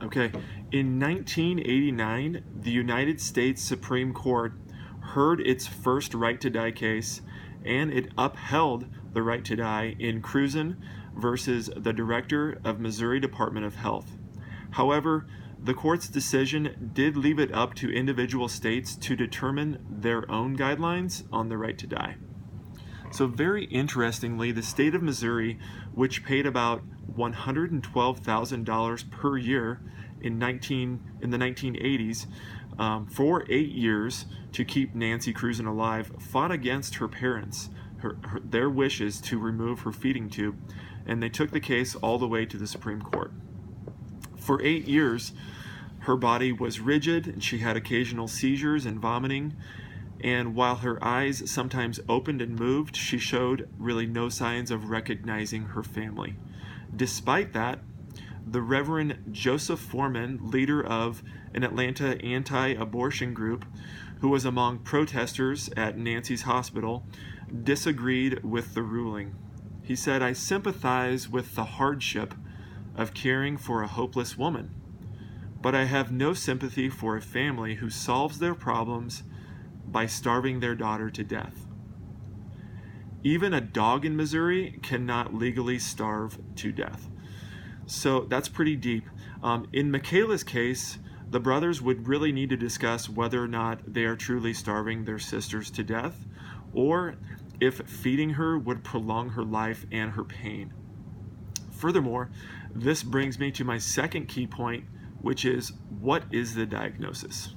Okay, in 1989, the United States Supreme Court heard its first right to die case, and it upheld the right to die in Cruzen versus the director of Missouri Department of Health. However, the court's decision did leave it up to individual states to determine their own guidelines on the right to die. So very interestingly, the state of Missouri, which paid about $112,000 per year in the 1980s for 8 years to keep Nancy Cruzen alive, fought against her parents, their wishes to remove her feeding tube, and they took the case all the way to the Supreme Court. For 8 years, her body was rigid, and she had occasional seizures and vomiting. And while her eyes sometimes opened and moved, she showed really no signs of recognizing her family. Despite that, the Reverend Joseph Foreman, leader of an Atlanta anti-abortion group, who was among protesters at Nancy's hospital, disagreed with the ruling. He said, "I sympathize with the hardship of caring for a hopeless woman, but I have no sympathy for a family who solves their problems by starving their daughter to death." Even a dog in Missouri cannot legally starve to death. So that's pretty deep. In Michaela's case, the brothers would really need to discuss whether or not they are truly starving their sisters to death, or if feeding her would prolong her life and her pain. Furthermore, this brings me to my second key point, which is, what is the diagnosis?